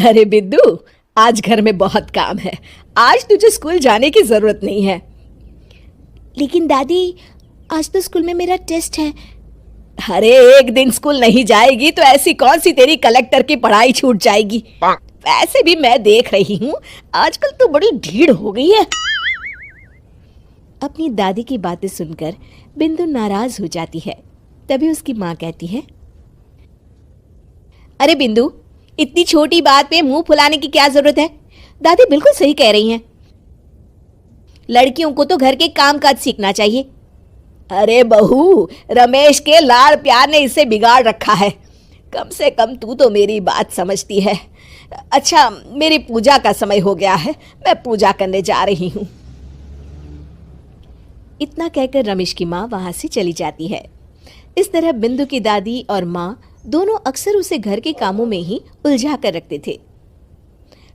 अरे बिद्दू, आज घर में बहुत काम है। आज तुझे स्कूल जाने की जरूरत नहीं है। लेकिन दादी, आज तो स्कूल में मेरा टेस्ट है। अरे एक दिन स्कूल नहीं जाएगी तो ऐसी कौन सी तेरी कलेक्टर की पढ़ाई छूट जाएगी। वैसे भी मैं देख रही हूँ आजकल तो बड़ी भीड़ हो गई है। अपनी दादी की बातें सुनकर बिंदु नाराज हो जाती है। तभी उसकी माँ कहती है, अरे बिंदु, इतनी छोटी बात पे मुंह फुलाने की क्या जरूरत है। दादी बिल्कुल सही कह रही हैं। लड़कियों को तो घर के कामकाज सीखना चाहिए। अरे बहू, रमेश के लाड़ प्यार ने इसे बिगाड़ रखा है। कम से कम तू तो मेरी बात समझती है। अच्छा, मेरी पूजा का समय हो गया है, मैं पूजा करने जा रही हूँ। इतना कहकर रमेश की माँ वहां से चली जाती है। इस तरह बिंदु की दादी और माँ दोनों अक्सर उसे घर के कामों में ही उलझा कर रखते थे।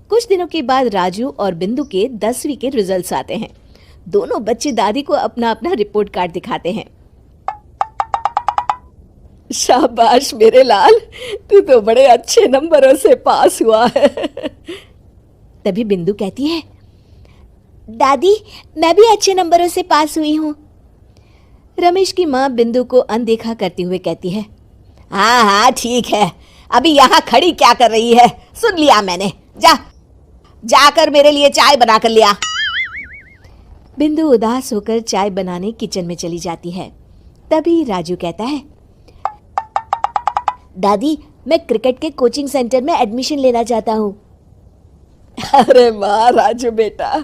कुछ दिनों के बाद राजू और बिंदु के 10वीं के रिजल्ट्स आते हैं। दोनों बच्चे दादी को अपना अपना रिपोर्ट कार्ड दिखाते हैं। शाबाश मेरे लाल, तू तो बड़े अच्छे नंबरों से पास हुआ है। तभी बिंदु कहती है, दादी मैं भी अच्छे नंबरों से पास हुई हूँ। रमेश की माँ बिंदु को अनदेखा करते हुए कहती है, हाँ हाँ ठीक है, अभी यहाँ खड़ी क्या कर रही है, सुन लिया मैंने। जाकर मेरे लिए चाय बना कर लिया। बिंदु उदास होकर चाय बनाने किचन में चली जाती है। तभी राजू कहता है, दादी मैं क्रिकेट के कोचिंग सेंटर में एडमिशन लेना चाहता हूँ। अरे वाह राजू बेटा,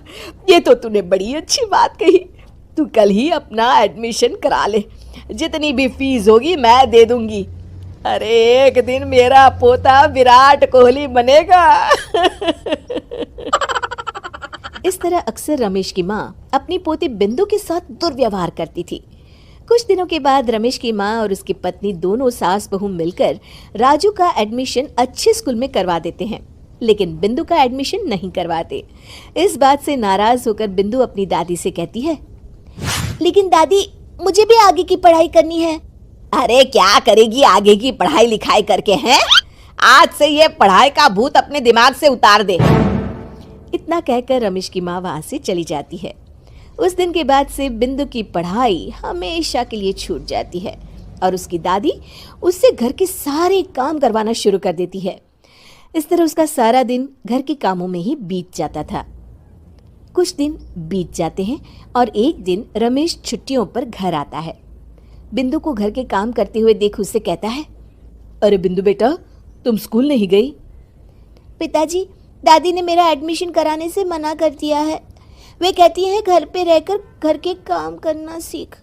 ये तो तूने बड़ी अच्छी बात कही। तू कल ही अपना एडमिशन करा ले, जितनी भी फीस होगी मैं दे दूंगी। अरे एक दिन मेरा पोता विराट कोहली बनेगा। इस तरह अक्सर रमेश की माँ अपनी पोती बिंदु के साथ दुर्व्यवहार करती थी। कुछ दिनों के बाद रमेश की माँ और उसकी पत्नी दोनों सास बहू मिलकर राजू का एडमिशन अच्छे स्कूल में करवा देते हैं, लेकिन बिंदु का एडमिशन नहीं करवाते। इस बात से नाराज होकर बिंदु अपनी दादी से कहती है, लेकिन दादी मुझे भी आगे की पढ़ाई करनी है। अरे क्या करेगी आगे की पढ़ाई लिखाई करके हैं? आज से ये पढ़ाई का भूत अपने दिमाग से उतार दे। इतना कहकर रमेश की माँ वहां से चली जाती है। उस दिन के बाद से बिंदु की पढ़ाई हमेशा के लिए छूट जाती है और उसकी दादी उससे घर के सारे काम करवाना शुरू कर देती है। इस तरह उसका सारा दिन घर के कामों में ही बीत जाता था। कुछ दिन बीत जाते हैं और एक दिन रमेश छुट्टियों पर घर आता है। बिंदु को घर के काम करते हुए देख उससे कहता है, अरे बिंदु बेटा, तुम स्कूल नहीं गई? पिताजी, दादी ने मेरा एडमिशन कराने से मना कर दिया है। वे कहती हैं घर पे रहकर घर के काम करना सीख।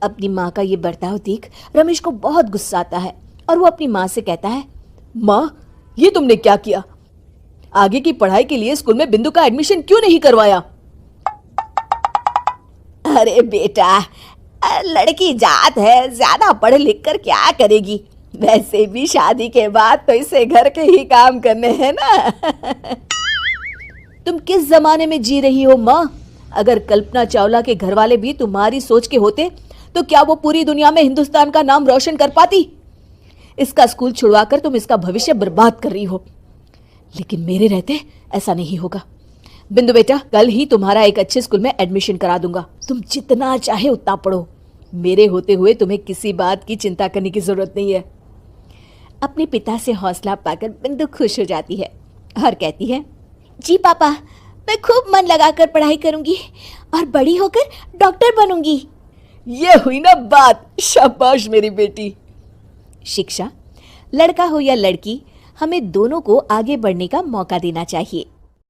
अपनी माँ का ये बर्ताव देख रमेश को बहुत गुस्सा आता है और वो अपनी माँ से कहता है, माँ ये तुमने क्या किया? आगे की पढ़ाई के लिए स्कूल में बिंदु का एडमिशन क्यों नहीं करवाया? अरे बेटा, लड़की जात है, ज्यादा पढ़ लिख कर क्या करेगी? वैसे भी शादी के बाद तो इसे घर के ही काम करने हैं ना। तुम किस जमाने में जी रही हो माँ? अगर कल्पना चावला के घर वाले भी तुम्हारी सोच के होते तो क्या वो पूरी दुनिया में हिंदुस्तान का नाम रोशन कर पाती? इसका स्कूल छुड़वाकर तुम इसका भविष्य बर्बाद कर रही हो, लेकिन मेरे रहते ऐसा नहीं होगा। बिंदु बेटा, कल ही तुम्हारा एक अच्छे स्कूल में एडमिशन करा दूंगा। तुम जितना चाहे उतना पढ़ो। मेरे होते हुए तुम्हें किसी बात की चिंता करने की जरूरत नहीं है। अपने पिता से हौसला पाकर बिंदु खुश हो जाती है और कहती है, जी पापा, मैं खूब मन लगाकर पढ़ाई करूंगी और बड़ी होकर डॉक्टर बनूंगी। ये हुई ना बात। शाबाश मेरी बेटी। शिक्षा, लड़का हो या लड़की, हमें दोनों को आगे बढ़ने का मौका देना चाहिए।